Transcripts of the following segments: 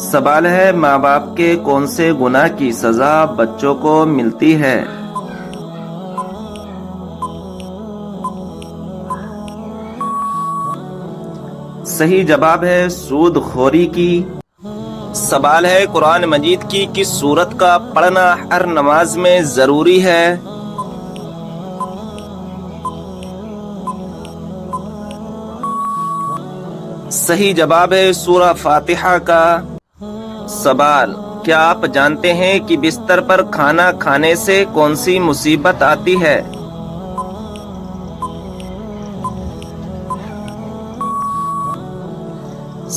سوال ہے، ماں باپ کے کون سے گناہ کی سزا بچوں کو ملتی ہے؟ صحیح جواب ہے سود خوری کی۔ سوال ہے، قرآن مجید کی کس سورت کا پڑھنا ہر نماز میں ضروری ہے؟ صحیح جواب ہے سورہ فاتحہ کا۔ سوال، کیا آپ جانتے ہیں کہ بستر پر کھانا کھانے سے کون سی مصیبت آتی ہے؟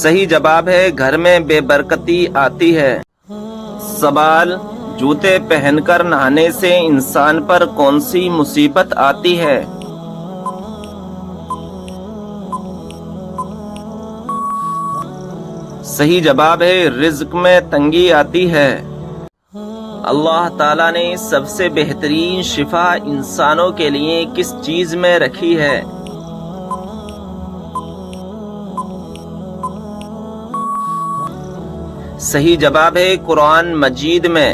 صحیح جواب ہے گھر میں بے برکتی آتی ہے۔ سوال، جوتے پہن کر نہانے سے انسان پر کون سی مصیبت آتی ہے؟ صحیح جواب ہے رزق میں تنگی آتی ہے۔ اللہ تعالیٰ نے سب سے بہترین شفا انسانوں کے لیے کس چیز میں رکھی ہے؟ صحیح جواب ہے قرآن مجید میں۔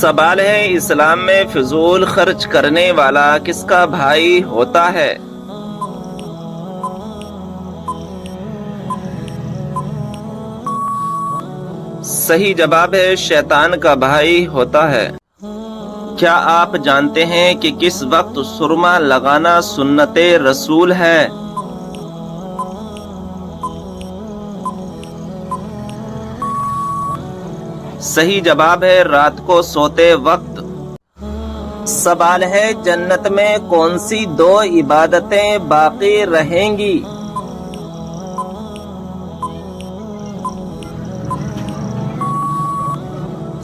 سوال ہے، اسلام میں فضول خرچ کرنے والا کس کا بھائی ہوتا ہے؟ صحیح جواب ہے شیطان کا بھائی ہوتا ہے۔ کیا آپ جانتے ہیں کہ کس وقت سرما لگانا سنت رسول ہے؟ صحیح جواب ہے رات کو سوتے وقت۔ سوال ہے، جنت میں کون سی دو عبادتیں باقی رہیں گی؟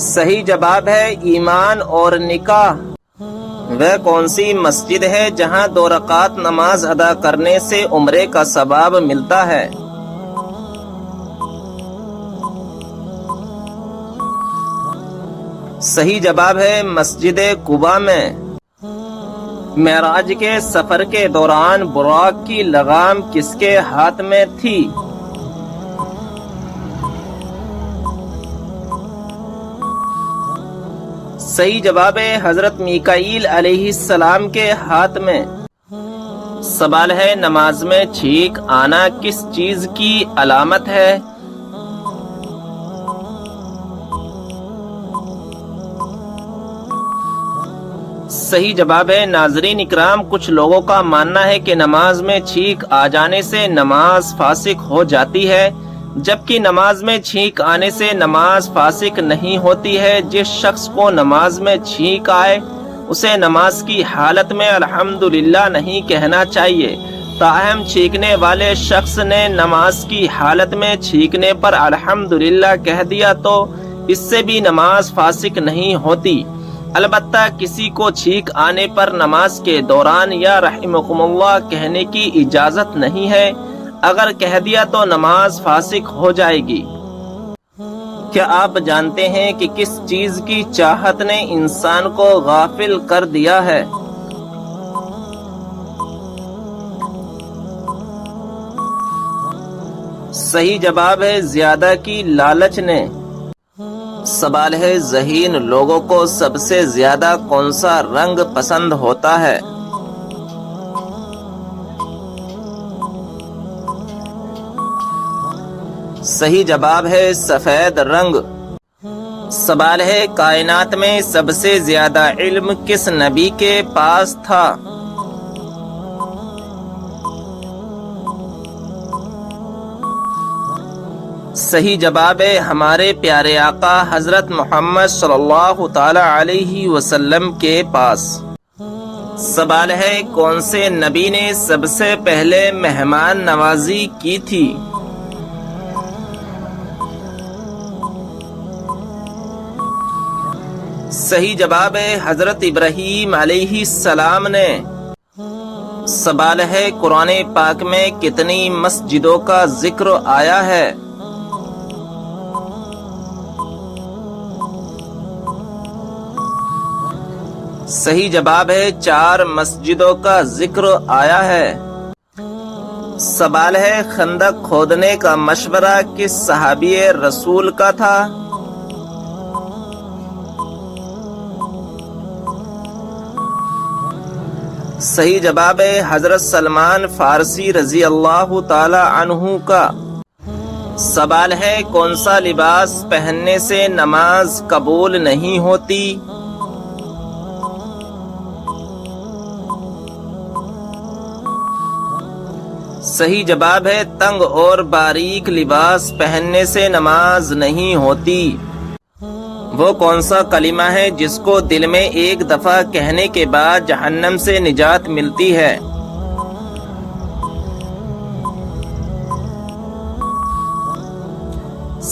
صحیح جواب ہے ایمان اور نکاح۔ وہ کون سی مسجد ہے جہاں 2 رکعت نماز ادا کرنے سے عمرے کا ثواب ملتا ہے؟ صحیح جواب ہے مسجد قباء میں۔ معراج کے سفر کے دوران براق کی لگام کس کے ہاتھ میں تھی؟ صحیح جواب ہے حضرت میکائیل علیہ السلام کے ہاتھ میں۔ سوال ہے، نماز میں چھینک آنا کس چیز کی علامت ہے؟ صحیح جواب ہے ناظرین اکرام، کچھ لوگوں کا ماننا ہے کہ نماز میں چھینک آ جانے سے نماز فاسق ہو جاتی ہے، جبکہ نماز میں چھینک آنے سے نماز فاسق نہیں ہوتی ہے۔ جس شخص کو نماز میں چھینک آئے اسے نماز کی حالت میں الحمدللہ نہیں کہنا چاہیے، تاہم چھینکنے والے شخص نے نماز کی حالت میں چھینکنے پر الحمدللہ کہہ دیا تو اس سے بھی نماز فاسق نہیں ہوتی۔ البتہ کسی کو چھینک آنے پر نماز کے دوران یا رحمکم اللہ کہنے کی اجازت نہیں ہے، اگر کہہ دیا تو نماز فاسق ہو جائے گی۔ کیا آپ جانتے ہیں کہ کس چیز کی چاہت نے انسان کو غافل کر دیا ہے؟ صحیح جواب ہے زیادہ کی لالچ نے۔ سوال ہے، ذہین لوگوں کو سب سے زیادہ کون سا رنگ پسند ہوتا ہے؟ صحیح جواب ہے سفید رنگ۔ سوال ہے، کائنات میں سب سے زیادہ علم کس نبی کے پاس تھا؟ صحیح جواب ہے ہمارے پیارے آقا حضرت محمد صلی اللہ تعالی علیہ وسلم کے پاس۔ سوال ہے، کون سے نبی نے سب سے پہلے مہمان نوازی کی تھی؟ صحیح جواب ہے حضرت ابراہیم علیہ السلام نے۔ سوال ہے، قرآن پاک میں کتنی مسجدوں کا ذکر آیا ہے؟ صحیح جواب ہے 4 مسجدوں کا ذکر آیا ہے۔ سوال ہے خندق کھودنے کا مشورہ کس صحابی رسول کا تھا؟ صحیح جواب ہے حضرت سلمان فارسی رضی اللہ تعالی عنہ کا۔ سوال ہے کون سا لباس پہننے سے نماز قبول نہیں ہوتی؟ صحیح جواب ہے تنگ اور باریک لباس پہننے سے نماز نہیں ہوتی۔ وہ کون سا کلمہ ہے جس کو دل میں ایک دفعہ کہنے کے بعد جہنم سے نجات ملتی ہے؟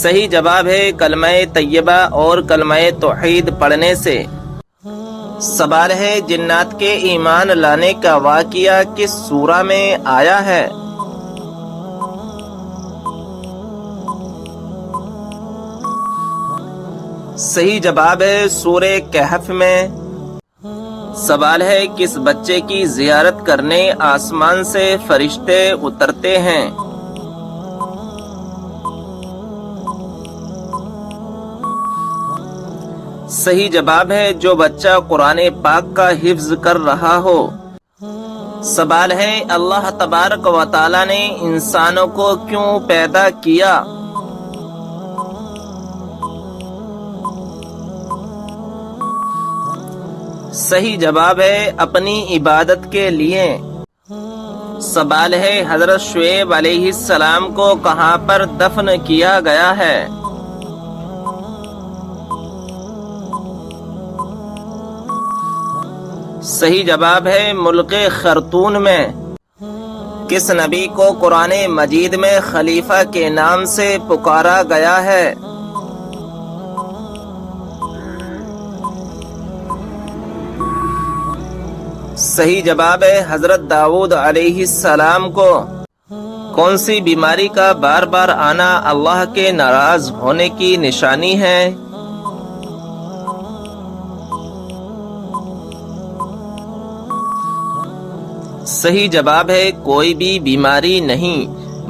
صحیح جواب ہے کلمہ طیبہ اور کلمہ توحید پڑھنے سے۔ سوال ہے جنات کے ایمان لانے کا واقعہ کس سورہ میں آیا ہے؟ صحیح جواب ہے سورہ کہف میں۔ سوال ہے کس بچے کی زیارت کرنے آسمان سے فرشتے اترتے ہیں؟ صحیح جواب ہے جو بچہ قرآن پاک کا حفظ کر رہا ہو۔ سوال ہے اللہ تبارک و تعالی نے انسانوں کو کیوں پیدا کیا؟ صحیح جواب ہے اپنی عبادت کے لیے۔ سوال ہے حضرت شعیب علیہ السلام کو کہاں پر دفن کیا گیا ہے؟ صحیح جواب ہے ملک خرطون میں۔ کس نبی کو قرآن مجید میں خلیفہ کے نام سے پکارا گیا ہے؟ صحیح جواب ہے حضرت داؤد علیہ السلام کو۔ کون سی بیماری کا بار بار آنا اللہ کے ناراض ہونے کی نشانی ہے؟ صحیح جواب ہے کوئی بھی بیماری نہیں۔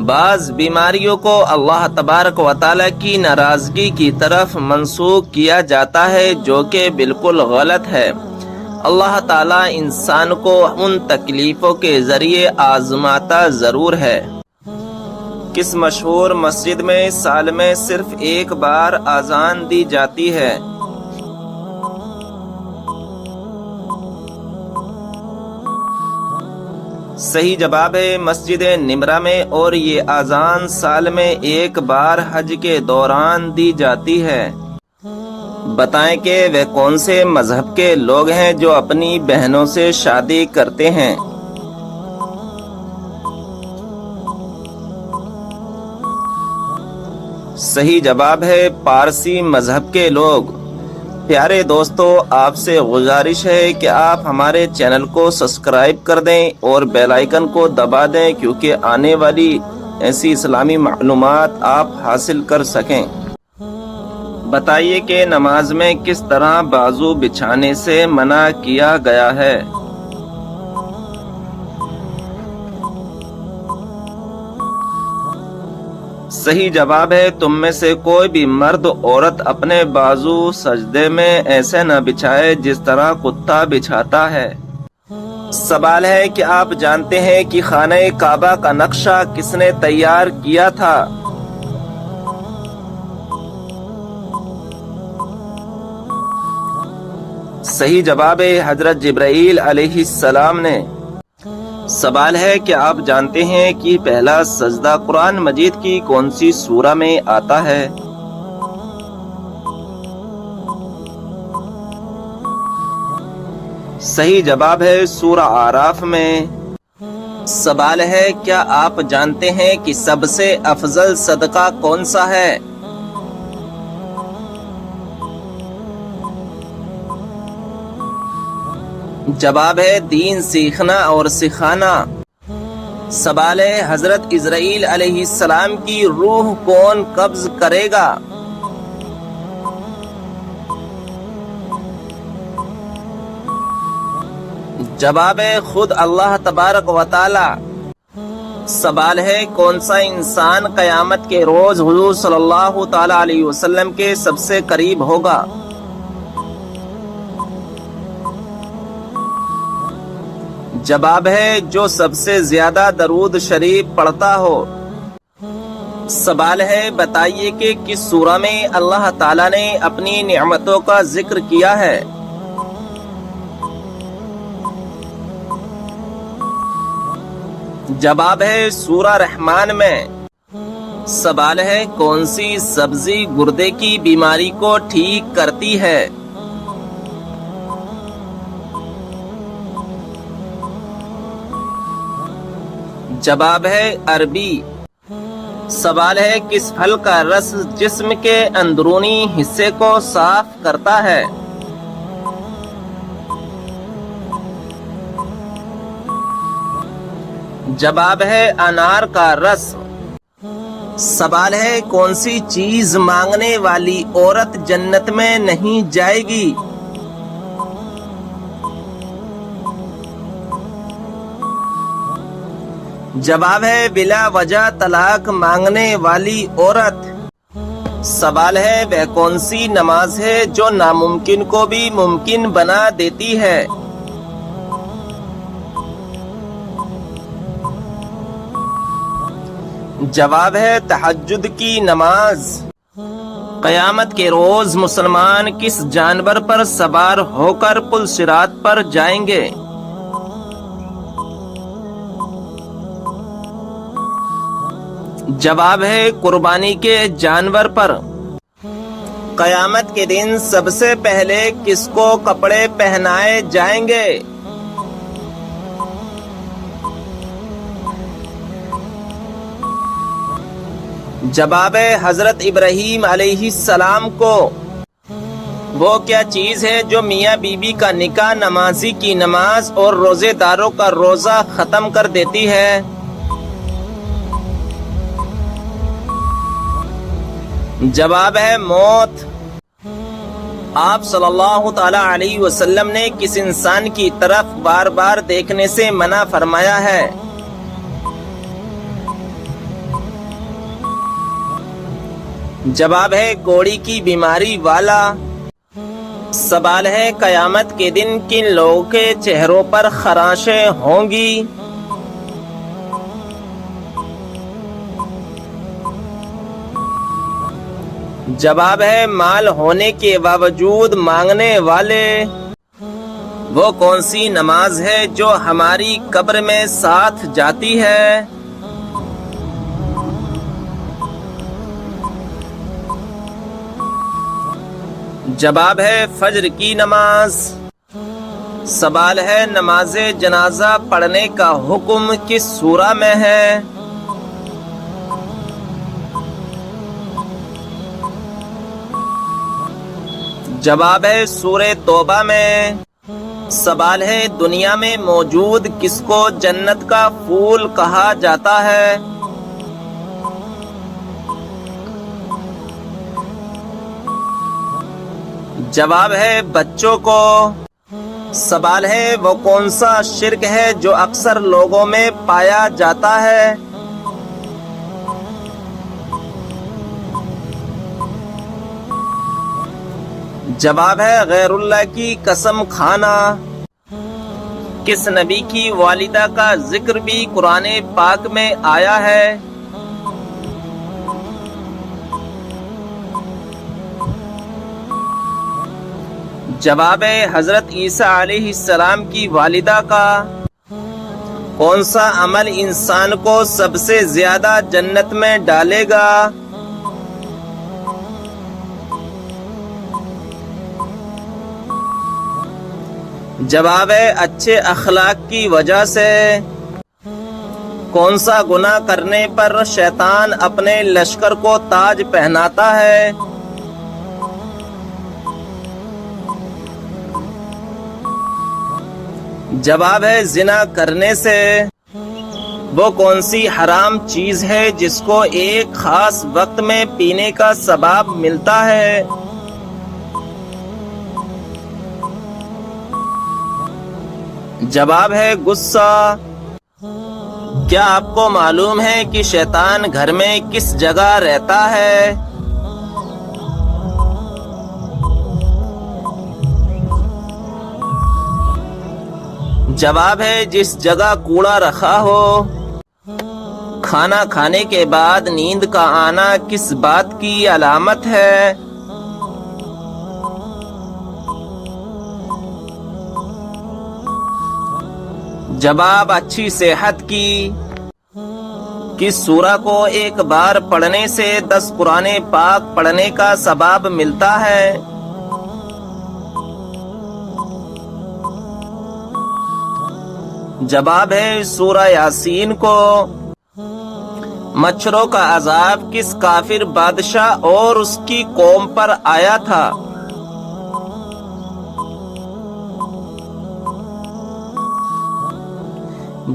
بعض بیماریوں کو اللہ تبارک و تعالی کی ناراضگی کی طرف منسوخ کیا جاتا ہے جو کہ بالکل غلط ہے۔ اللہ تعالی انسان کو ان تکلیفوں کے ذریعے آزماتا ضرور ہے۔ کس مشہور مسجد میں سال میں صرف ایک بار اذان دی جاتی ہے؟ صحیح جواب ہے مسجد نمرہ میں، اور یہ اذان سال میں ایک بار حج کے دوران دی جاتی ہے۔ بتائیں کہ وہ کون سے مذہب کے لوگ ہیں جو اپنی بہنوں سے شادی کرتے ہیں؟ صحیح جواب ہے پارسی مذہب کے لوگ۔ پیارے دوستو، آپ سے گزارش ہے کہ آپ ہمارے چینل کو سبسکرائب کر دیں اور بیل آئیکن کو دبا دیں، کیونکہ آنے والی ایسی اسلامی معلومات آپ حاصل کر سکیں۔ بتائیے کہ نماز میں کس طرح بازو بچھانے سے منع کیا گیا ہے؟ صحیح جواب ہے تم میں سے کوئی بھی مرد عورت اپنے بازو سجدے میں ایسے نہ بچھائے جس طرح کتا بچھاتا ہے۔ سوال ہے کہ آپ جانتے ہیں کہ خانہ کعبہ کا نقشہ کس نے تیار کیا تھا؟ صحیح جواب ہے حضرت جبرائیل علیہ السلام نے۔ سوال ہے کہ آپ جانتے ہیں کہ پہلا سجدہ قرآن مجید کی کون سی سورہ میں آتا ہے؟ صحیح جواب ہے سورہ اعراف میں۔ سوال ہے کیا آپ جانتے ہیں کہ سب سے افضل صدقہ کون سا ہے؟ جواب ہے دین سیکھنا اور سکھانا۔ سوال ہے حضرت اسرائیل علیہ السلام کی روح کون قبض کرے گا؟ جواب ہے خود اللہ تبارک و تعالی۔ سوال ہے کون سا انسان قیامت کے روز حضور صلی اللہ تعالی علیہ وسلم کے سب سے قریب ہوگا؟ جواب ہے جو سب سے زیادہ درود شریف پڑھتا ہو۔ سوال ہے بتائیے کہ کس سورہ میں اللہ تعالیٰ نے اپنی نعمتوں کا ذکر کیا ہے؟ جواب ہے سورہ رحمان میں۔ سوال ہے کون سی سبزی گردے کی بیماری کو ٹھیک کرتی ہے؟ جواب ہے عربی۔ سوال ہے کس پھل کا رس جسم کے اندرونی حصے کو صاف کرتا ہے؟ جواب ہے انار کا رس۔ سوال ہے کون سی چیز مانگنے والی عورت جنت میں نہیں جائے گی؟ جواب ہے بلا وجہ طلاق مانگنے والی عورت۔ سوال ہے وہ کون سی نماز ہے جو ناممکن کو بھی ممکن بنا دیتی ہے؟ جواب ہے تہجد کی نماز۔ قیامت کے روز مسلمان کس جانور پر سوار ہو کر پل صراط پر جائیں گے؟ جواب ہے قربانی کے جانور پر۔ قیامت کے دن سب سے پہلے کس کو کپڑے پہنائے جائیں گے؟ جواب ہے حضرت ابراہیم علیہ السلام کو۔ وہ کیا چیز ہے جو میاں بیوی کا نکاح، نمازی کی نماز اور روزے داروں کا روزہ ختم کر دیتی ہے؟ جواب ہے موت۔ آپ صلی اللہ تعالی علیہ وسلم نے کس انسان کی طرف بار بار دیکھنے سے منع فرمایا ہے؟ جواب ہے کوڑی کی بیماری والا۔ سوال ہے قیامت کے دن کن لوگوں کے چہروں پر خراشیں ہوں گی؟ جواب ہے مال ہونے کے باوجود مانگنے والے۔ وہ کون سی نماز ہے جو ہماری قبر میں ساتھ جاتی ہے؟ جواب ہے فجر کی نماز۔ سوال ہے نماز جنازہ پڑھنے کا حکم کس سورہ میں ہے؟ جواب ہے سورہ توبہ میں۔ سوال ہے دنیا میں موجود کس کو جنت کا پھول کہا جاتا ہے؟ جواب ہے بچوں کو۔ سوال ہے وہ کون سا شرک ہے جو اکثر لوگوں میں پایا جاتا ہے؟ جواب ہے غیر اللہ کی قسم کھانا۔ کس نبی کی والدہ کا ذکر بھی قرآن پاک میں آیا ہے؟ جواب ہے حضرت عیسیٰ علیہ السلام کی والدہ کا۔ کون سا عمل انسان کو سب سے زیادہ جنت میں ڈالے گا؟ جواب ہے اچھے اخلاق کی وجہ سے۔ کون سا گناہ کرنے پر شیطان اپنے لشکر کو تاج پہناتا ہے؟ جواب ہے زنا کرنے سے۔ وہ کون سی حرام چیز ہے جس کو ایک خاص وقت میں پینے کا ثواب ملتا ہے؟ جواب ہے غصہ۔ کیا آپ کو معلوم ہے کہ شیطان گھر میں کس جگہ رہتا ہے؟ جواب ہے جس جگہ کوڑا رکھا ہو۔ کھانا کھانے کے بعد نیند کا آنا کس بات کی علامت ہے؟ جواب اچھی صحت کی۔ کس سورہ کو ایک بار پڑھنے سے 10 قرآن پاک پڑھنے کا ثواب ملتا ہے؟ جواب ہے سورہ یاسین کو۔ مچھروں کا عذاب کس کافر بادشاہ اور اس کی قوم پر آیا تھا؟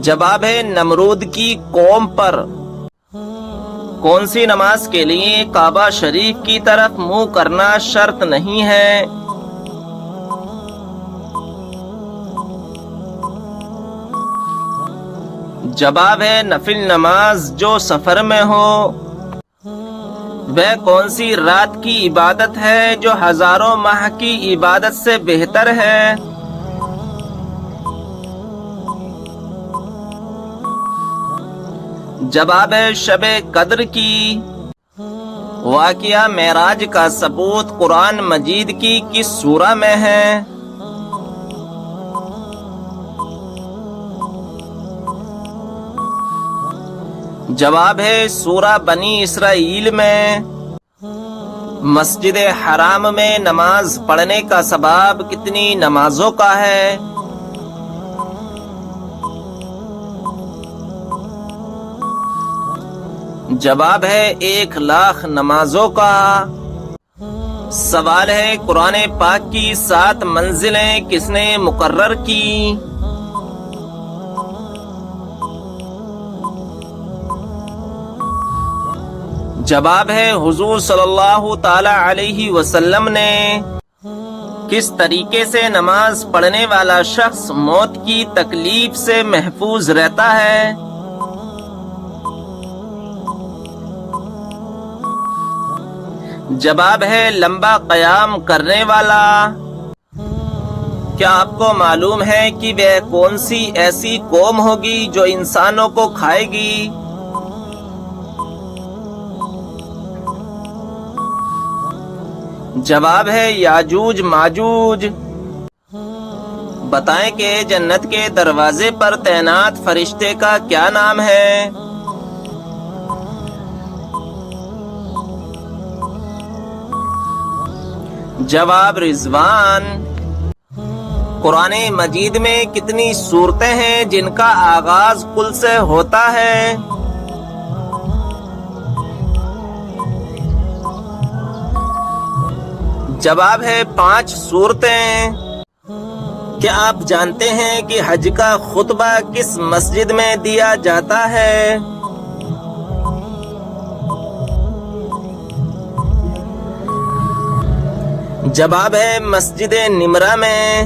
جواب ہے نمرود کی قوم پر۔ کون سی نماز کے لیے کعبہ شریف کی طرف منہ کرنا شرط نہیں ہے؟ جواب ہے نفل نماز جو سفر میں ہو۔ وہ کون سی رات کی عبادت ہے جو ہزاروں ماہ کی عبادت سے بہتر ہے؟ جواب ہے شب قدر کی۔ واقعہ معراج کا ثبوت قرآن مجید کی کس سورہ میں ہے؟ جواب ہے سورہ بنی اسرائیل میں۔ مسجد حرام میں نماز پڑھنے کا ثواب کتنی نمازوں کا ہے؟ جواب ہے 1,00,000 نمازوں کا۔ سوال ہے قرآن پاک کی 7 منزلیں کس نے مقرر کی؟ جواب ہے حضور صلی اللہ تعالی علیہ وسلم نے۔ کس طریقے سے نماز پڑھنے والا شخص موت کی تکلیف سے محفوظ رہتا ہے؟ جواب ہے لمبا قیام کرنے والا۔ کیا آپ کو معلوم ہے کہ وہ کون سی ایسی قوم ہوگی جو انسانوں کو کھائے گی؟ جواب ہے یاجوج ماجوج۔ بتائیں کہ جنت کے دروازے پر تعینات فرشتے کا کیا نام ہے؟ جواب رضوان۔ قرآن مجید میں کتنی سورتیں ہیں جن کا آغاز قل سے ہوتا ہے؟ جواب ہے 5 سورتیں۔ کیا آپ جانتے ہیں کہ حج کا خطبہ کس مسجد میں دیا جاتا ہے؟ جواب ہے مسجد نمرہ میں۔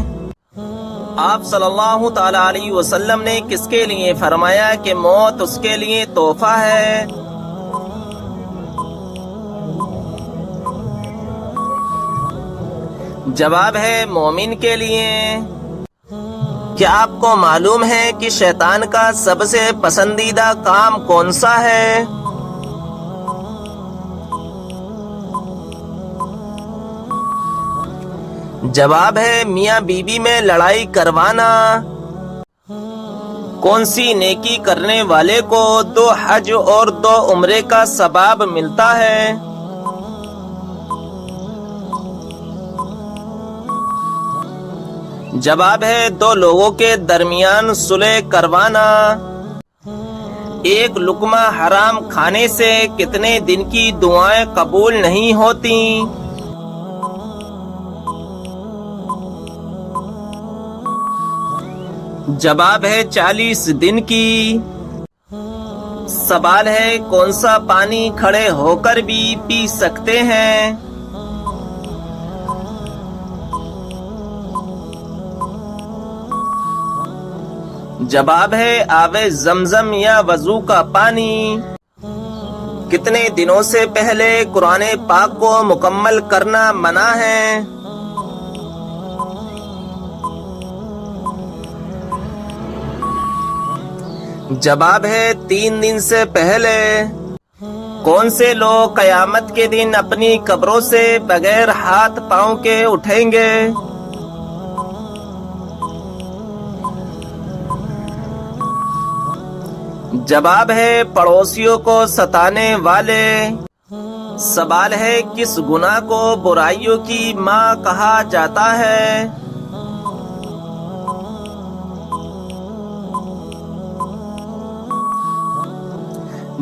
آپ صلی اللہ تعالی علیہ وسلم نے کس کے لیے فرمایا کہ موت اس کے لیے تحفہ ہے؟ جواب ہے مومن کے لیے۔ کیا آپ کو معلوم ہے کہ شیطان کا سب سے پسندیدہ کام کون سا ہے؟ جواب ہے میاں بیوی میں لڑائی کروانا۔ کون سی نیکی کرنے والے کو 2 حج اور 2 عمرے کا ثواب ملتا ہے؟ جواب ہے 2 لوگوں کے درمیان صلح کروانا۔ ایک لقمہ حرام کھانے سے کتنے دن کی دعائیں قبول نہیں ہوتی؟ جواب ہے 40 دن کی۔ سوال ہے کون سا پانی کھڑے ہو کر بھی پی سکتے ہیں؟ جواب ہے آبِ زمزم یا وضو کا پانی۔ کتنے دنوں سے پہلے قرآن پاک کو مکمل کرنا منع ہے؟ جواب ہے 3 دن سے پہلے۔ کون سے لوگ قیامت کے دن اپنی قبروں سے بغیر ہاتھ پاؤں کے اٹھیں گے؟ جواب ہے پڑوسیوں کو ستانے والے۔ سوال ہے کس گناہ کو برائیوں کی ماں کہا جاتا ہے؟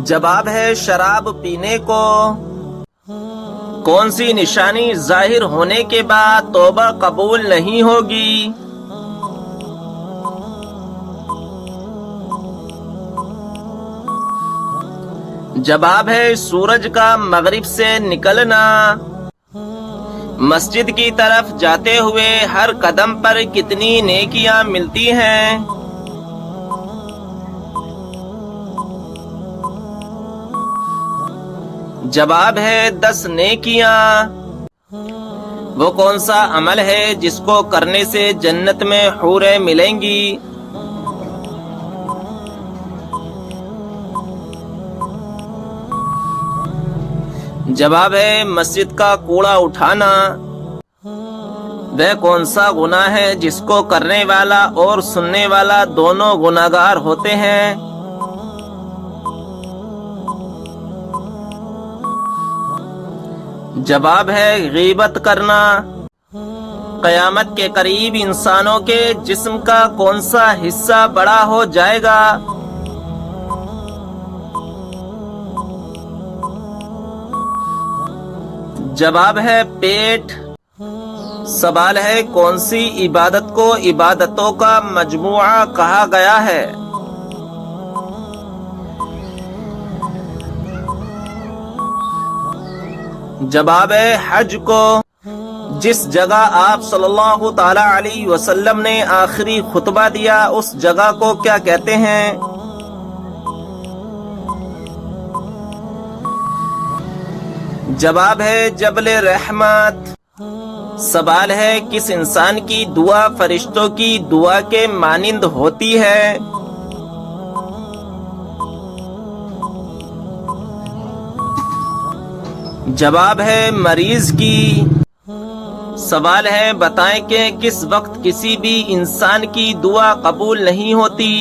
جواب ہے شراب پینے کو۔ کون سی نشانی ظاہر ہونے کے بعد توبہ قبول نہیں ہوگی؟ جواب ہے سورج کا مغرب سے نکلنا۔ مسجد کی طرف جاتے ہوئے ہر قدم پر کتنی نیکیاں ملتی ہیں؟ جواب ہے 10 نیکیاں۔ وہ کون سا عمل ہے جس کو کرنے سے جنت میں حوریں ملیں گی؟ جواب ہے مسجد کا کوڑا اٹھانا۔ وہ کون سا گناہ ہے جس کو کرنے والا اور سننے والا دونوں گناہگار ہوتے ہیں؟ جواب ہے غیبت کرنا۔ قیامت کے قریب انسانوں کے جسم کا کون سا حصہ بڑا ہو جائے گا؟ جواب ہے پیٹ۔ سوال ہے کون سی عبادت کو عبادتوں کا مجموعہ کہا گیا ہے؟ جواب ہے حج کو۔ جس جگہ آپ صلی اللہ تعالی علیہ وسلم نے آخری خطبہ دیا اس جگہ کو کیا کہتے ہیں؟ جواب ہے جبل رحمت۔ سوال ہے کس انسان کی دعا فرشتوں کی دعا کے مانند ہوتی ہے؟ جواب ہے مریض کی۔ سوال ہے بتائیں کہ کس وقت کسی بھی انسان کی دعا قبول نہیں ہوتی؟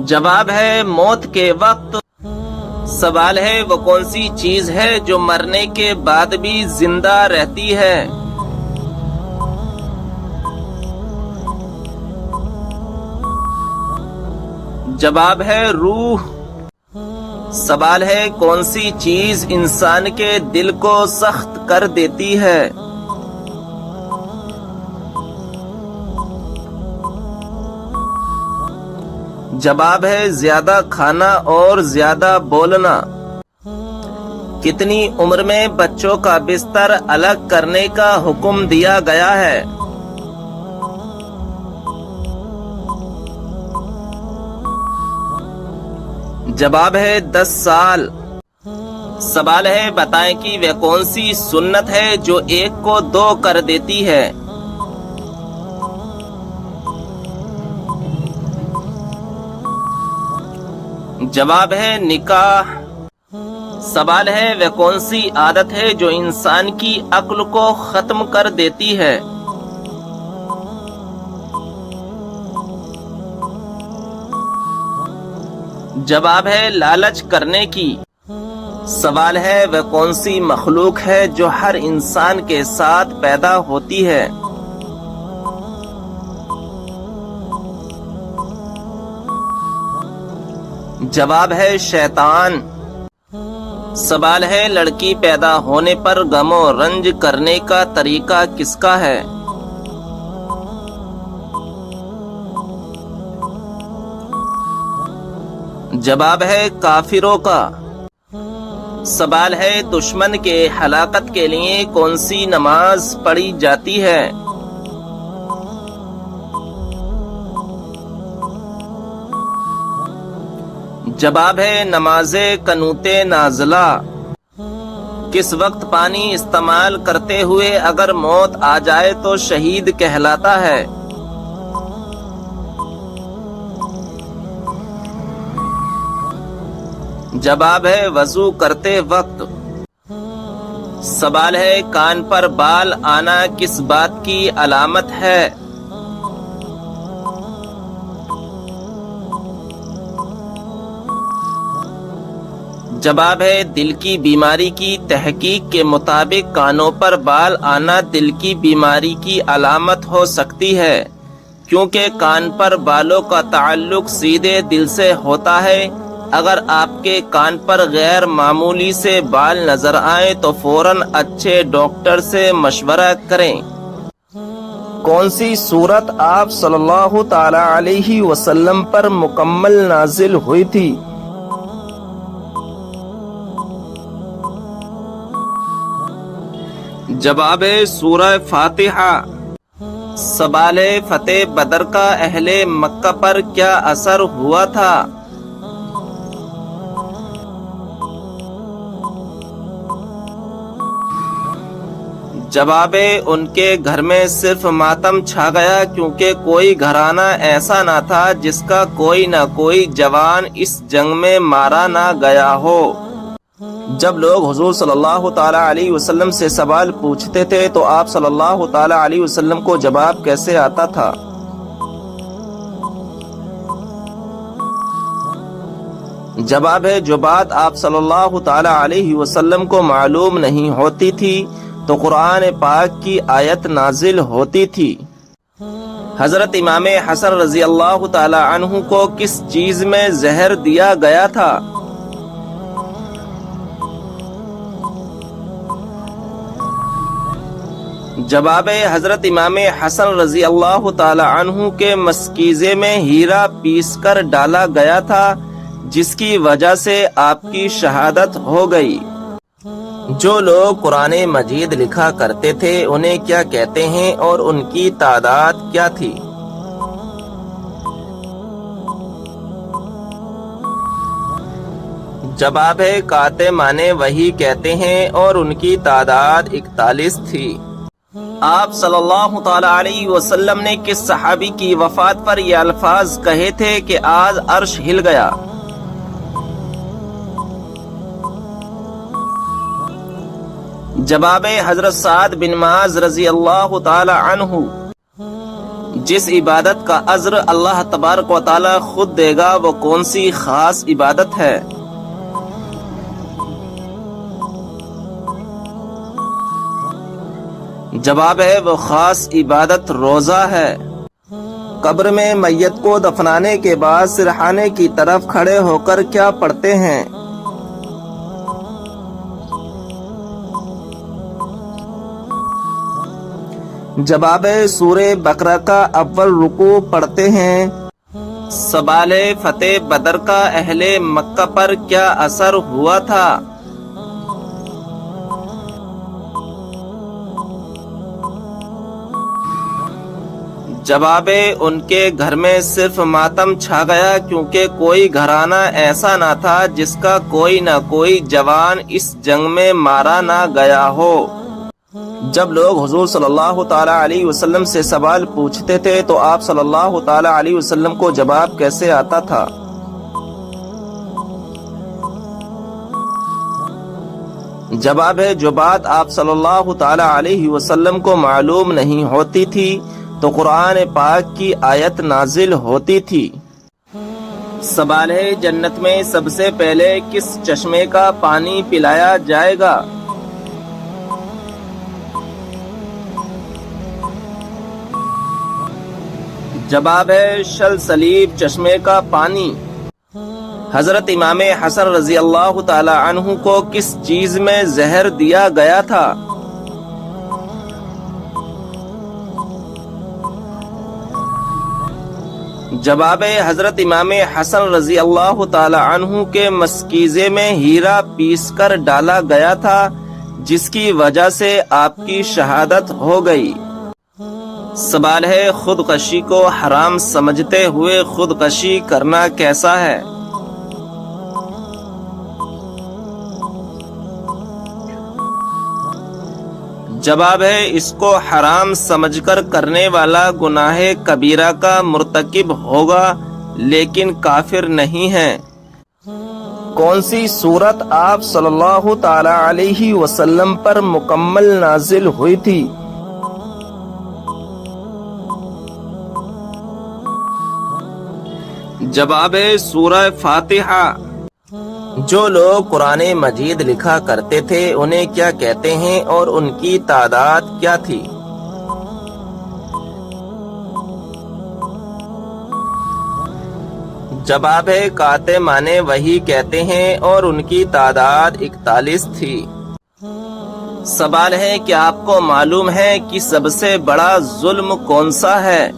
جواب ہے موت کے وقت۔ سوال ہے وہ کون سی چیز ہے جو مرنے کے بعد بھی زندہ رہتی ہے؟ جواب ہے روح۔ سوال ہے کون سی چیز انسان کے دل کو سخت کر دیتی ہے؟ جواب ہے زیادہ کھانا اور زیادہ بولنا۔ کتنی عمر میں بچوں کا بستر الگ کرنے کا حکم دیا گیا ہے؟ جواب ہے 10 سال۔ سوال ہے بتائیں کہ وہ کون سی سنت ہے جو 1 کو 2 کر دیتی ہے؟ جواب ہے نکاح۔ سوال ہے وہ کون سی عادت ہے جو انسان کی عقل کو ختم کر دیتی ہے؟ جواب ہے لالچ کرنے کی۔ سوال ہے وہ کون سی مخلوق ہے جو ہر انسان کے ساتھ پیدا ہوتی ہے؟ جواب ہے شیطان۔ سوال ہے لڑکی پیدا ہونے پر غم و رنج کرنے کا طریقہ کس کا ہے؟ جواب ہے کافروں کا۔ سوال ہے دشمن کے ہلاکت کے لیے کون سی نماز پڑھی جاتی ہے؟ جواب ہے نماز قنوت نازلہ۔ کس وقت پانی استعمال کرتے ہوئے اگر موت آ جائے تو شہید کہلاتا ہے؟ جواب ہے وضو کرتے وقت۔ سوال ہے کان پر بال آنا کس بات کی علامت ہے؟ جواب ہے دل کی بیماری کی تحقیق کے مطابق کانوں پر بال آنا دل کی بیماری کی علامت ہو سکتی ہے، کیونکہ کان پر بالوں کا تعلق سیدھے دل سے ہوتا ہے۔ اگر آپ کے کان پر غیر معمولی سے بال نظر آئیں تو فوراً اچھے ڈاکٹر سے مشورہ کریں۔ کون سی سورت آپ صلی اللہ تعالی علیہ وسلم پر مکمل نازل ہوئی تھی؟ جواب ہے سورہ فاتحہ۔ سوال ہے فتح بدر کا اہل مکہ پر کیا اثر ہوا تھا؟ جواب ہے ان کے گھر میں صرف ماتم چھا گیا، کیونکہ کوئی گھرانہ ایسا نہ تھا جس کا کوئی نہ کوئی جوان اس جنگ میں مارا نہ گیا ہو۔ جب لوگ حضور صلی اللہ تعالی علیہ وسلم سے سوال پوچھتے تھے تو آپ صلی اللہ تعالی علیہ وسلم کو جواب کیسے آتا تھا؟ جواب ہے جو بات آپ صلی اللہ تعالی علیہ وسلم کو معلوم نہیں ہوتی تھی تو قرآن پاک کی آیت نازل ہوتی تھی۔ حضرت امام حسن رضی اللہ تعالی عنہ کو کس چیز میں زہر دیا گیا تھا؟ جواب حضرت امام حسن رضی اللہ تعالی عنہ کے مشکیزے میں ہیرا پیس کر ڈالا گیا تھا، جس کی وجہ سے آپ کی شہادت ہو گئی۔ جو لوگ قرآن مجید لکھا کرتے تھے انہیں کیا کہتے ہیں اور ان کی تعداد کیا تھی؟ جواب ہے کاتمان وحی کہتے ہیں اور ان کی تعداد 41 تھی۔ آپ صلی اللہ تعالی علیہ وسلم نے کس صحابی کی وفات پر یہ الفاظ کہے تھے کہ آج عرش ہل گیا؟ جواب حضرت سعد بن معاذ رضی اللہ تعالی عنہ۔ جس عبادت کا اجر اللہ تبارک و تعالی خود دے گا وہ کون سی خاص عبادت ہے؟ جواب ہے وہ خاص عبادت روزہ ہے۔ قبر میں میت کو دفنانے کے بعد سرحانے کی طرف کھڑے ہو کر کیا پڑھتے ہیں؟ جواب ہے سورہ بقرہ کا اول رکوع پڑھتے ہیں۔ سوال ہے فتح بدر کا اہل مکہ پر کیا اثر ہوا تھا؟ جواب ان کے گھر میں صرف ماتم چھا گیا، کیونکہ کوئی گھرانہ ایسا نہ تھا جس کا کوئی نہ کوئی جوان اس جنگ میں مارا نہ گیا ہو۔ جب لوگ حضور صلی اللہ تعالی علیہ وسلم سے سوال پوچھتے تھے تو آپ صلی اللہ تعالی علیہ وسلم کو جواب کیسے آتا تھا؟ جواب ہے جو بات آپ صلی اللہ تعالی علیہ وسلم کو معلوم نہیں ہوتی تھی تو قرآن پاک کی آیت نازل ہوتی تھی۔ سوال ہے جنت میں سب سے پہلے کس چشمے کا پانی پلایا جائے گا؟ جواب ہے سلسلیب چشمے کا پانی۔ حضرت امام حسن رضی اللہ تعالی عنہ کو کس چیز میں زہر دیا گیا تھا؟ جواب ہے حضرت امام حسن رضی اللہ تعالی عنہ کے مشکیزے میں ہیرا پیس کر ڈالا گیا تھا، جس کی وجہ سے آپ کی شہادت ہو گئی۔ سوال ہے خودکشی کو حرام سمجھتے ہوئے خودکشی کرنا کیسا ہے؟ جواب ہے اس کو حرام سمجھ کر کرنے والا گناہ کبیرہ کا مرتکب ہوگا لیکن کافر نہیں ہے۔ کون سی سورت آپ صلی اللہ تعالی علیہ وسلم پر مکمل نازل ہوئی تھی؟ جواب ہے سورہ فاتحہ۔ جو لوگ قرآن مجید لکھا کرتے تھے انہیں کیا کہتے ہیں اور ان کی تعداد کیا تھی؟ جواب ہے کاتمان وحی کہتے ہیں اور ان کی تعداد 41 تھی۔ سوال ہے کہ آپ کو معلوم ہے کہ سب سے بڑا ظلم کون سا ہے؟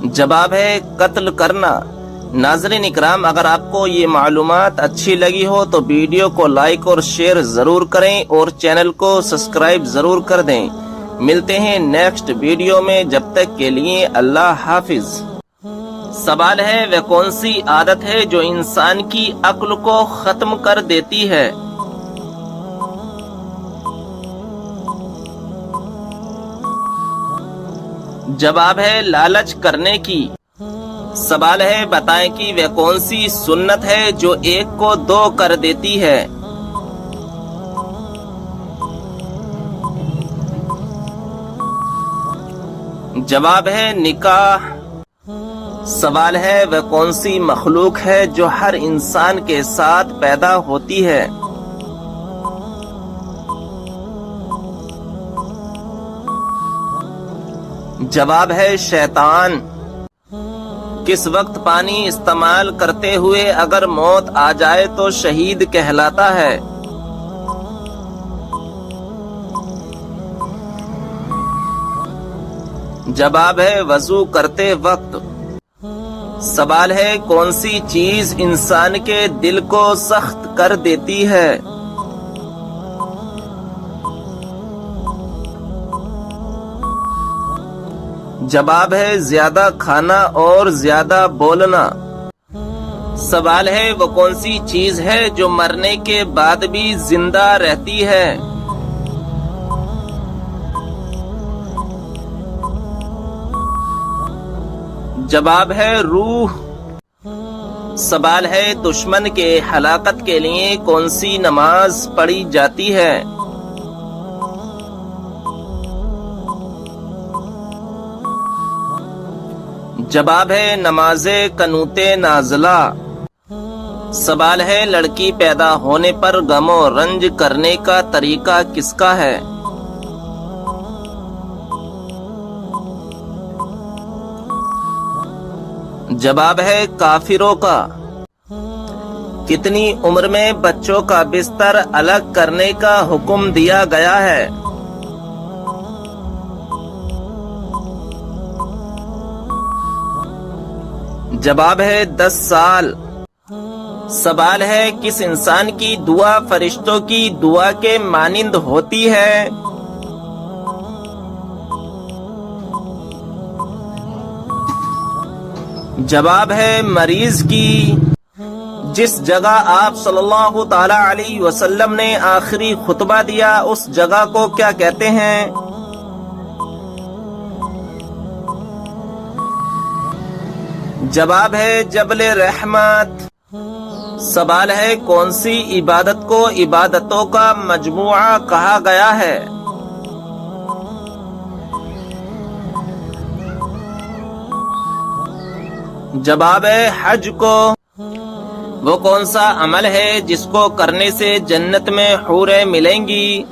جواب ہے قتل کرنا۔ ناظرین اکرام، اگر آپ کو یہ معلومات اچھی لگی ہو تو ویڈیو کو لائک اور شیئر ضرور کریں اور چینل کو سبسکرائب ضرور کر دیں۔ ملتے ہیں نیکسٹ ویڈیو میں، جب تک کے لیے اللہ حافظ۔ سوال ہے وہ کون سی عادت ہے جو انسان کی عقل کو ختم کر دیتی ہے؟ جواب ہے لالچ کرنے کی۔ سوال ہے بتائیں کہ وہ کون سی سنت ہے جو ایک کو دو کر دیتی ہے؟ جواب ہے نکاح۔ سوال ہے وہ کون سی مخلوق ہے جو ہر انسان کے ساتھ پیدا ہوتی ہے؟ جواب ہے شیطان۔ کس وقت پانی استعمال کرتے ہوئے اگر موت آ جائے تو شہید کہلاتا ہے؟ جواب ہے وضو کرتے وقت۔ سوال ہے کون سی چیز انسان کے دل کو سخت کر دیتی ہے؟ جواب ہے زیادہ کھانا اور زیادہ بولنا۔ سوال ہے وہ کون سی چیز ہے جو مرنے کے بعد بھی زندہ رہتی ہے؟ جواب ہے روح۔ سوال ہے دشمن کے ہلاکت کے لیے کون سی نماز پڑھی جاتی ہے؟ جواب ہے نماز قنوت نازلہ۔ سوال ہے لڑکی پیدا ہونے پر غم و رنج کرنے کا طریقہ کس کا ہے؟ جواب ہے کافروں کا۔ کتنی عمر میں بچوں کا بستر الگ کرنے کا حکم دیا گیا ہے؟ جواب ہے 10 سال۔ سوال ہے کس انسان کی دعا فرشتوں کی دعا کے مانند ہوتی ہے؟ جواب ہے مریض کی۔ جس جگہ آپ صلی اللہ تعالی علیہ وسلم نے آخری خطبہ دیا اس جگہ کو کیا کہتے ہیں؟ جواب ہے جبل رحمت۔ سوال ہے کون سی عبادت کو عبادتوں کا مجموعہ کہا گیا ہے؟ جواب ہے حج کو۔ وہ کون سا عمل ہے جس کو کرنے سے جنت میں حوریں ملیں گی؟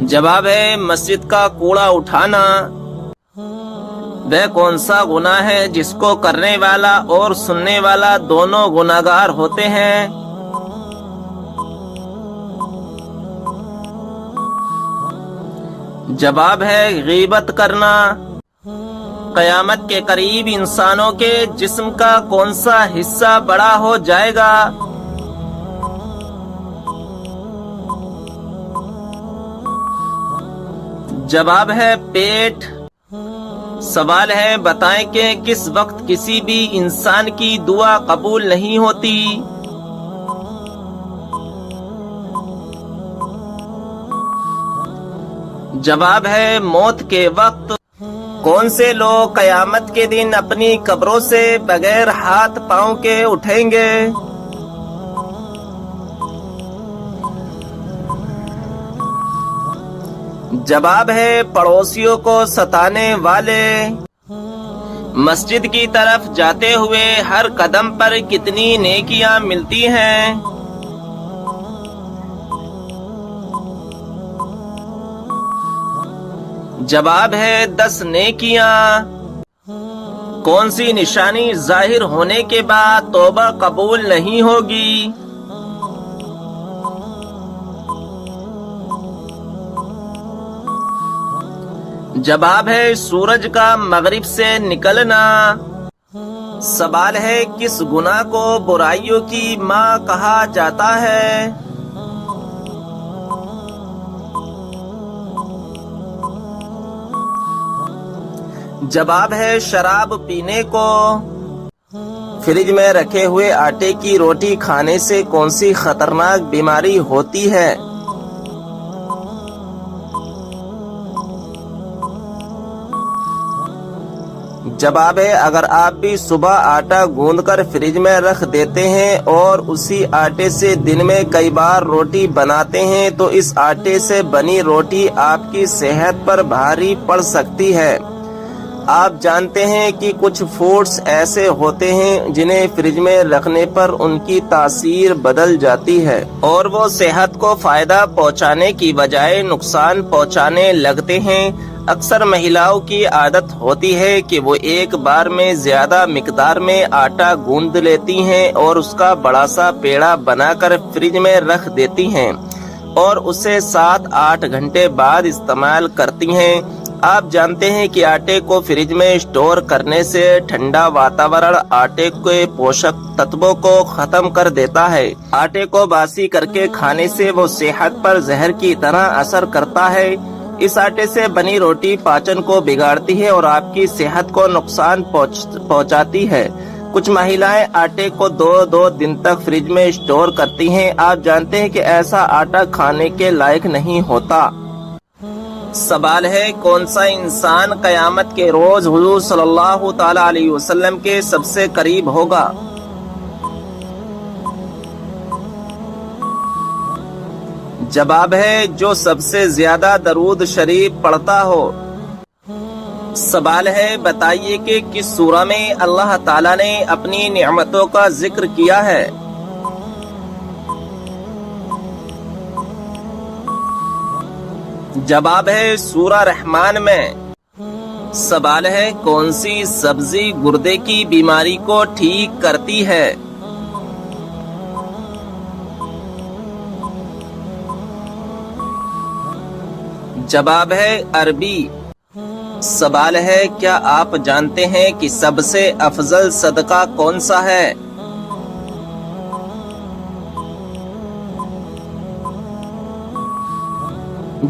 جواب ہے مسجد کا کوڑا اٹھانا۔ وہ کون سا گناہ ہے جس کو کرنے والا اور سننے والا دونوں گناہگار ہوتے ہیں؟ جواب ہے غیبت کرنا۔ قیامت کے قریب انسانوں کے جسم کا کون سا حصہ بڑا ہو جائے گا؟ جواب ہے پیٹ۔ سوال ہے بتائیں کہ کس وقت کسی بھی انسان کی دعا قبول نہیں ہوتی؟ جواب ہے موت کے وقت۔ کون سے لوگ قیامت کے دن اپنی قبروں سے بغیر ہاتھ پاؤں کے اٹھیں گے؟ جواب ہے پڑوسیوں کو ستانے والے۔ مسجد کی طرف جاتے ہوئے ہر قدم پر کتنی نیکیاں ملتی ہیں؟ جواب ہے 10 نیکیاں۔ کون سی نشانی ظاہر ہونے کے بعد توبہ قبول نہیں ہوگی؟ جواب ہے سورج کا مغرب سے نکلنا۔ سوال ہے کس گناہ کو برائیوں کی ماں کہا جاتا ہے؟ جواب ہے شراب پینے کو۔ فریج میں رکھے ہوئے آٹے کی روٹی کھانے سے کون سی خطرناک بیماری ہوتی ہے؟ جواب ہے اگر آپ بھی صبح آٹا گوندھ کر فریج میں رکھ دیتے ہیں اور اسی آٹے سے دن میں کئی بار روٹی بناتے ہیں تو اس آٹے سے بنی روٹی آپ کی صحت پر بھاری پڑ سکتی ہے۔ آپ جانتے ہیں کہ کچھ فوڈز ایسے ہوتے ہیں جنہیں فریج میں رکھنے پر ان کی تاثیر بدل جاتی ہے اور وہ صحت کو فائدہ پہنچانے کی بجائے نقصان پہنچانے لگتے ہیں۔ اکثر مہیلاؤں کی عادت ہوتی ہے کہ وہ ایک بار میں زیادہ مقدار میں آٹا گوندھ لیتی ہیں اور اس کا بڑا سا پیڑا بنا کر فریج میں رکھ دیتی ہیں اور اسے 7-8 گھنٹے بعد استعمال کرتی ہیں۔ آپ جانتے ہیں کہ آٹے کو فریج میں اسٹور کرنے سے ٹھنڈا واتاورن آٹے کے پوشک تتووں کو ختم کر دیتا ہے۔ آٹے کو باسی کر کے کھانے سے وہ صحت پر زہر کی طرح اثر کرتا ہے۔ اس آٹے سے بنی روٹی پاچن کو بگاڑتی ہے اور آپ کی صحت کو نقصان پہنچاتی ہے۔ کچھ مہیلائیں آٹے کو 2 دن تک فریج میں اسٹور کرتی ہیں۔ آپ جانتے ہیں کہ ایسا آٹا کھانے کے لائق نہیں ہوتا۔ سوال ہے کون سا انسان قیامت کے روز حضور صلی اللہ تعالی علیہ وسلم کے سب سے قریب ہوگا؟ جواب ہے جو سب سے زیادہ درود شریف پڑھتا ہو۔ سوال ہے بتائیے کہ کس سورہ میں اللہ تعالیٰ نے اپنی نعمتوں کا ذکر کیا ہے؟ جواب ہے سورہ رحمان میں۔ سوال ہے کون سی سبزی گردے کی بیماری کو ٹھیک کرتی ہے؟ جواب ہے عربی۔ سوال ہے کیا آپ جانتے ہیں کہ سب سے افضل صدقہ کون سا ہے؟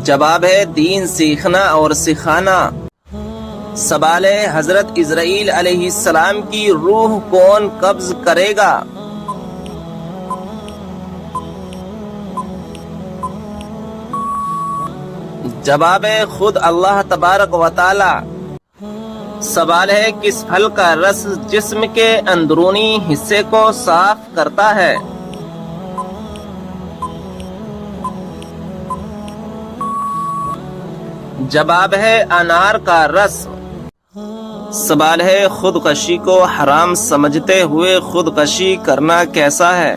جواب ہے دین سیکھنا اور سکھانا۔ سوال ہے حضرت اسرائیل علیہ السلام کی روح کون قبض کرے گا؟ جواب ہے خود اللہ تبارک و تعالی۔ سوال ہے کس پھل کا رس جسم کے اندرونی حصے کو صاف کرتا ہے؟ جواب ہے انار کا رس۔ سوال ہے خودکشی کو حرام سمجھتے ہوئے خودکشی کرنا کیسا ہے؟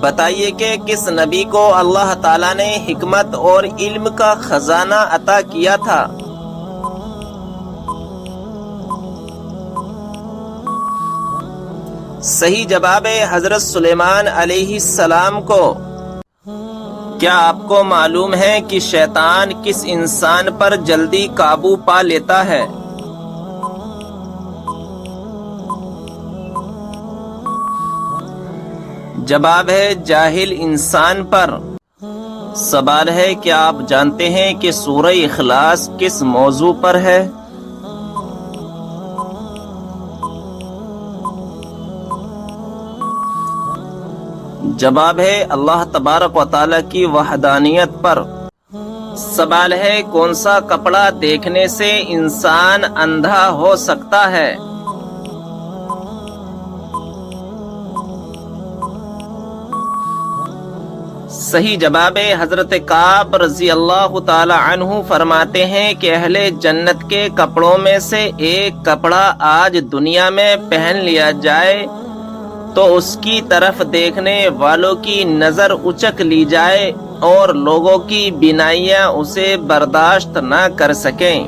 بتائیے کہ کس نبی کو اللہ تعالیٰ نے حکمت اور علم کا خزانہ عطا کیا تھا؟ صحیح جواب ہے حضرت سلیمان علیہ السلام کو۔ کیا آپ کو معلوم ہے کہ شیطان کس انسان پر جلدی قابو پا لیتا ہے؟ جواب ہے جاہل انسان پر۔ سوال ہے کیا آپ جانتے ہیں کہ سورہ اخلاص کس موضوع پر ہے؟ جواب ہے اللہ تبارک و تعالی کی وحدانیت پر۔ سوال ہے کون سا کپڑا دیکھنے سے انسان اندھا ہو سکتا ہے؟ صحیح جواب ہے حضرت کعب رضی اللہ تعالی عنہ فرماتے ہیں کہ اہل جنت کے کپڑوں میں سے ایک کپڑا آج دنیا میں پہن لیا جائے تو اس کی طرف دیکھنے والوں کی نظر اچک لی جائے اور لوگوں کی بینائیاں اسے برداشت نہ کر سکیں۔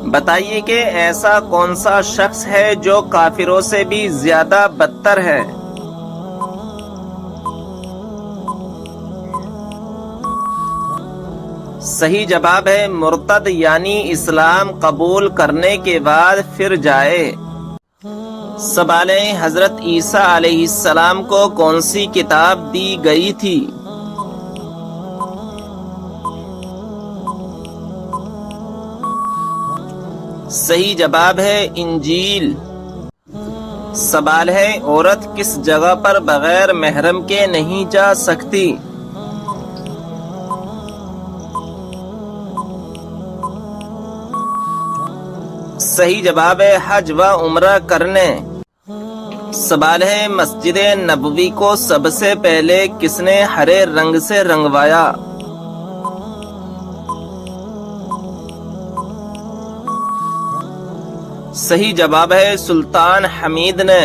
بتائیے کہ ایسا کون سا شخص ہے جو کافروں سے بھی زیادہ بدتر ہے؟ صحیح جواب ہے مرتد، یعنی اسلام قبول کرنے کے بعد پھر جائے۔ سوال ہے حضرت عیسیٰ علیہ السلام کو کون سی کتاب دی گئی تھی؟ صحیح جواب ہے انجیل۔ سوال ہے عورت کس جگہ پر بغیر محرم کے نہیں جا سکتی؟ صحیح جواب ہے حج و عمرہ کرنے۔ سوال ہے مسجد نبوی کو سب سے پہلے کس نے ہرے رنگ سے رنگوایا؟ صحیح جواب ہے سلطان حمید نے۔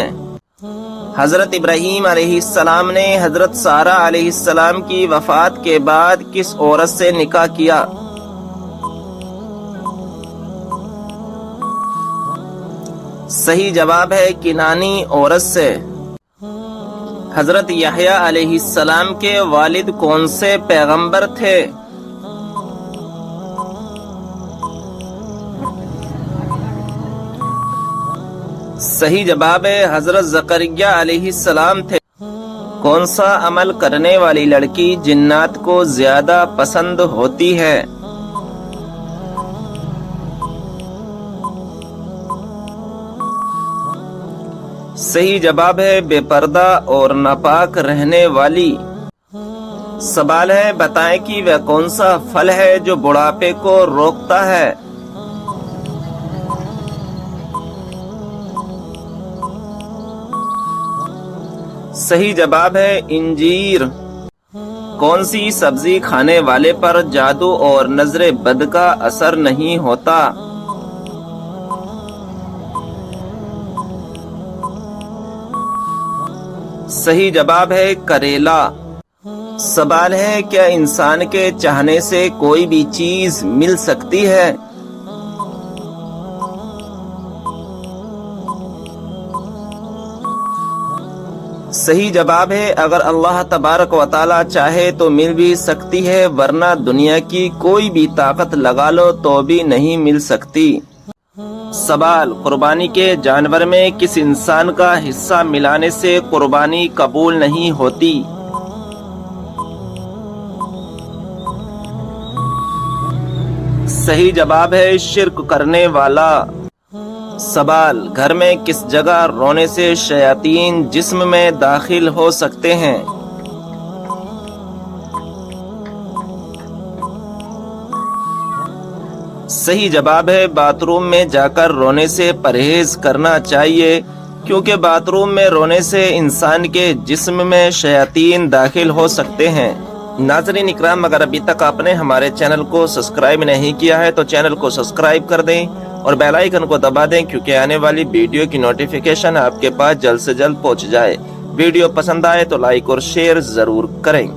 حضرت ابراہیم علیہ السلام نے حضرت سارہ علیہ السلام کی وفات کے بعد کس عورت سے نکاح کیا؟ صحیح جواب ہے کنانی عورت سے۔ حضرت یحییٰ علیہ السلام کے والد کون سے پیغمبر تھے؟ صحیح جواب ہے حضرت زکریا علیہ السلام تھے۔ کون سا عمل کرنے والی لڑکی جنات کو زیادہ پسند ہوتی ہے؟ صحیح جواب ہے بے پردہ اور ناپاک رہنے والی۔ سوال ہے بتائیں کہ وہ کون سا پھل ہے جو بڑھاپے کو روکتا ہے؟ صحیح جواب ہے انجیر۔ کون سی سبزی کھانے والے پر جادو اور نظر بد کا اثر نہیں ہوتا؟ صحیح جواب ہے کریلا۔ سوال ہے کیا انسان کے چاہنے سے کوئی بھی چیز مل سکتی ہے؟ صحیح جواب ہے اگر اللہ تبارک و تعالی چاہے تو مل بھی سکتی ہے، ورنہ دنیا کی کوئی بھی طاقت لگا لو تو بھی نہیں مل سکتی۔ سوال قربانی کے جانور میں کس انسان کا حصہ ملانے سے قربانی قبول نہیں ہوتی؟ صحیح جواب ہے شرک کرنے والا۔ سوال گھر میں کس جگہ رونے سے شیاطین جسم میں داخل ہو سکتے ہیں؟ صحیح جواب ہے باتھ روم میں جا کر رونے سے پرہیز کرنا چاہیے، کیونکہ باتھ روم میں رونے سے انسان کے جسم میں شیاطین داخل ہو سکتے ہیں۔ ناظرین اکرام، اگر ابھی تک آپ نے ہمارے چینل کو سبسکرائب نہیں کیا ہے تو چینل کو سبسکرائب کر دیں اور بیل آئیکن کو دبا دیں، کیونکہ آنے والی ویڈیو کی نوٹیفیکیشن آپ کے پاس جلد سے جلد پہنچ جائے۔ ویڈیو پسند آئے تو لائک اور شیئر ضرور کریں۔